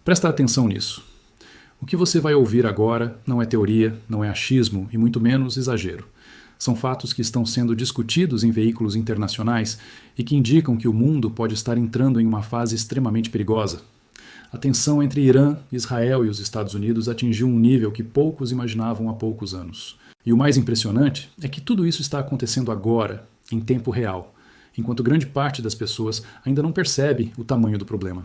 Presta atenção nisso. O que você vai ouvir agora não é teoria, não é achismo e muito menos exagero. São fatos que estão sendo discutidos em veículos internacionais e que indicam que o mundo pode estar entrando em uma fase extremamente perigosa. A tensão entre Irã, Israel e os Estados Unidos atingiu um nível que poucos imaginavam há poucos anos. E o mais impressionante é que tudo isso está acontecendo agora, em tempo real, enquanto grande parte das pessoas ainda não percebe o tamanho do problema.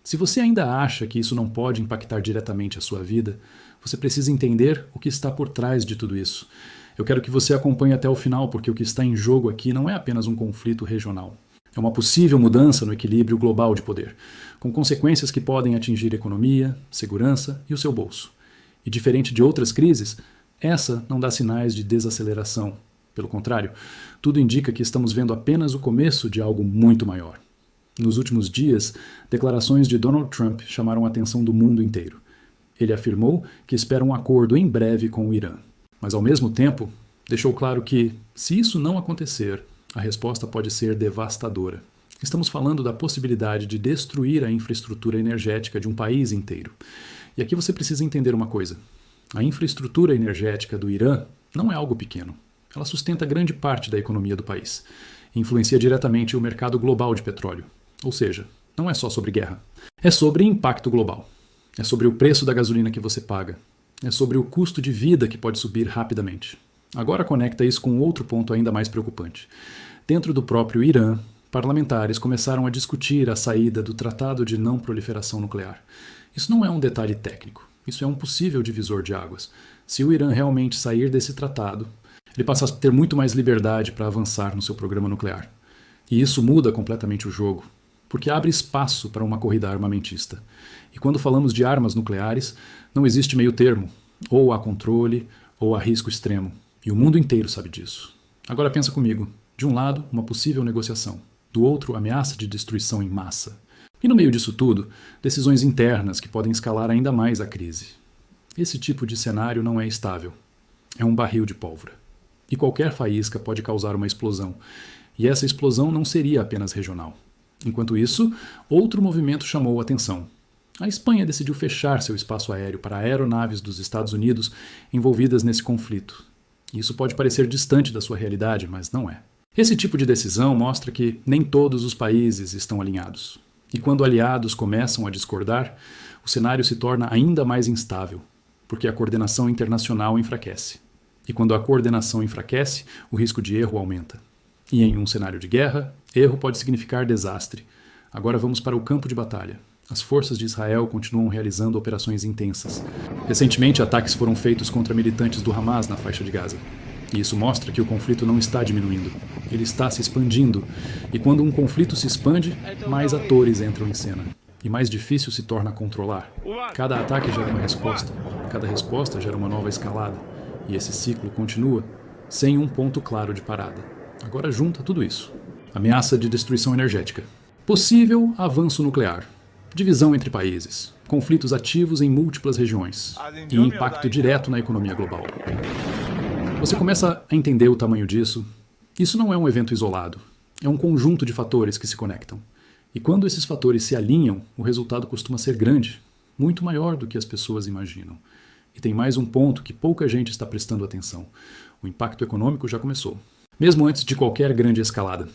Se você ainda acha que isso não pode impactar diretamente a sua vida, você precisa entender o que está por trás de tudo isso. Eu quero que você acompanhe até o final, porque o que está em jogo aqui não é apenas um conflito regional. É uma possível mudança no equilíbrio global de poder, com consequências que podem atingir a economia, segurança e o seu bolso. E diferente de outras crises, essa não dá sinais de desaceleração. Pelo contrário, tudo indica que estamos vendo apenas o começo de algo muito maior. Nos últimos dias, declarações de Donald Trump chamaram a atenção do mundo inteiro. Ele afirmou que espera um acordo em breve com o Irã. Mas, ao mesmo tempo, deixou claro que, se isso não acontecer, a resposta pode ser devastadora. Estamos falando da possibilidade de destruir a infraestrutura energética de um país inteiro. E aqui você precisa entender uma coisa. A infraestrutura energética do Irã não é algo pequeno. Ela sustenta grande parte da economia do país. Influencia diretamente o mercado global de petróleo. Ou seja, não é só sobre guerra. É sobre impacto global. É sobre o preço da gasolina que você paga. É sobre o custo de vida que pode subir rapidamente. Agora conecta isso com outro ponto ainda mais preocupante. Dentro do próprio Irã, parlamentares começaram a discutir a saída do Tratado de Não Proliferação Nuclear. Isso não é um detalhe técnico. Isso é um possível divisor de águas. Se o Irã realmente sair desse tratado, ele passa a ter muito mais liberdade para avançar no seu programa nuclear. E isso muda completamente o jogo, porque abre espaço para uma corrida armamentista. E quando falamos de armas nucleares, não existe meio termo. Ou há controle, ou há risco extremo. E o mundo inteiro sabe disso. Agora pensa comigo. De um lado, uma possível negociação. Do outro, ameaça de destruição em massa. E no meio disso tudo, decisões internas que podem escalar ainda mais a crise. Esse tipo de cenário não é estável. É um barril de pólvora. E qualquer faísca pode causar uma explosão. E essa explosão não seria apenas regional. Enquanto isso, outro movimento chamou a atenção. A Espanha decidiu fechar seu espaço aéreo para aeronaves dos Estados Unidos envolvidas nesse conflito. Isso pode parecer distante da sua realidade, mas não é. Esse tipo de decisão mostra que nem todos os países estão alinhados. E quando aliados começam a discordar, o cenário se torna ainda mais instável, porque a coordenação internacional enfraquece. E quando a coordenação enfraquece, o risco de erro aumenta. E em um cenário de guerra, erro pode significar desastre. Agora vamos para o campo de batalha. As forças de Israel continuam realizando operações intensas. Recentemente, ataques foram feitos contra militantes do Hamas na faixa de Gaza. E isso mostra que o conflito não está diminuindo. Ele está se expandindo. E quando um conflito se expande, mais atores entram em cena. E mais difícil se torna controlar. Cada ataque gera uma resposta. Cada resposta gera uma nova escalada. E esse ciclo continua sem um ponto claro de parada. Agora junta tudo isso. Ameaça de destruição energética. Possível avanço nuclear. Divisão entre países. Conflitos ativos em múltiplas regiões. E impacto direto na economia global. Você começa a entender o tamanho disso. Isso não é um evento isolado. É um conjunto de fatores que se conectam. E quando esses fatores se alinham, o resultado costuma ser grande. Muito maior do que as pessoas imaginam. E tem mais um ponto que pouca gente está prestando atenção. O impacto econômico já começou. Mesmo antes de qualquer grande escalada.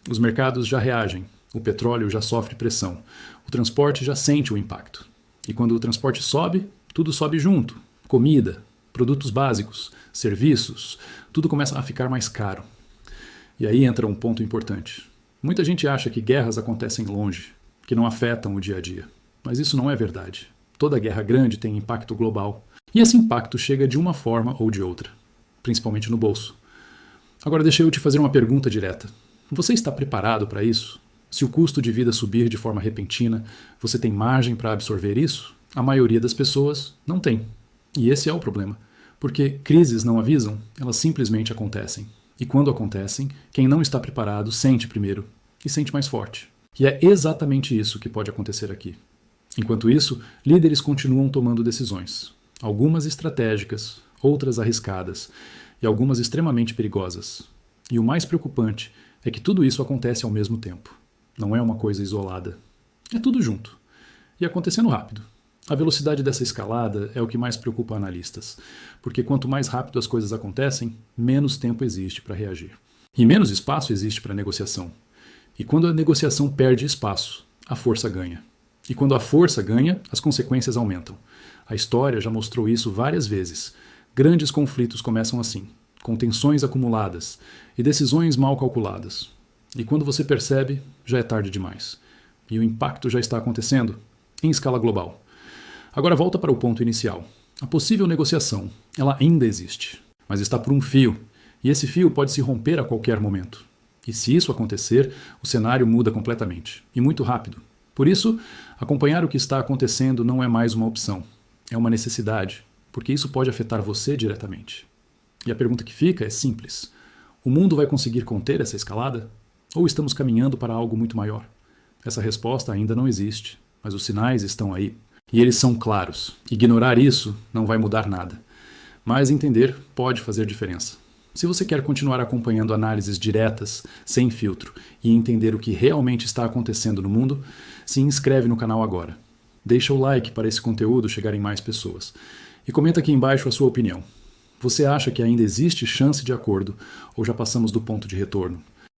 Os mercados já reagem. O petróleo já sofre pressão. O transporte já sente o impacto. E quando o transporte sobe, tudo sobe junto. Comida, produtos básicos, serviços, tudo começa a ficar mais caro. E aí entra um ponto importante. Muita gente acha que guerras acontecem longe, que não afetam o dia a dia. Mas isso não é verdade. Toda guerra grande tem impacto global. E esse impacto chega de uma forma ou de outra, principalmente no bolso. Agora deixa eu te fazer uma pergunta direta. Você está preparado para isso? Se o custo de vida subir de forma repentina, você tem margem para absorver isso? A maioria das pessoas não tem. E esse é o problema. Porque crises não avisam, elas simplesmente acontecem. E quando acontecem, quem não está preparado sente primeiro e sente mais forte. E é exatamente isso que pode acontecer aqui. Enquanto isso, líderes continuam tomando decisões. Algumas estratégicas, outras arriscadas e algumas extremamente perigosas. E o mais preocupante é que tudo isso acontece ao mesmo tempo. Não é uma coisa isolada. É tudo junto. E acontecendo rápido. A velocidade dessa escalada é o que mais preocupa analistas, porque quanto mais rápido as coisas acontecem, menos tempo existe para reagir. E menos espaço existe para negociação. E quando a negociação perde espaço, a força ganha. E quando a força ganha, as consequências aumentam. A história já mostrou isso várias vezes. Grandes conflitos começam assim, com tensões acumuladas e decisões mal calculadas. E quando você percebe, já é tarde demais. E o impacto já está acontecendo, em escala global. Agora volta para o ponto inicial. A possível negociação, ela ainda existe, mas está por um fio, e esse fio pode se romper a qualquer momento. E se isso acontecer, o cenário muda completamente, e muito rápido. Por isso, acompanhar o que está acontecendo não é mais uma opção, é uma necessidade, porque isso pode afetar você diretamente. E a pergunta que fica é simples: o mundo vai conseguir conter essa escalada? Ou estamos caminhando para algo muito maior? Essa resposta ainda não existe, mas os sinais estão aí. E eles são claros. Ignorar isso não vai mudar nada. Mas entender pode fazer diferença. Se você quer continuar acompanhando análises diretas, sem filtro, e entender o que realmente está acontecendo no mundo, se inscreve no canal agora. Deixa o like para esse conteúdo chegar em mais pessoas. E comenta aqui embaixo a sua opinião. Você acha que ainda existe chance de acordo ou já passamos do ponto de retorno?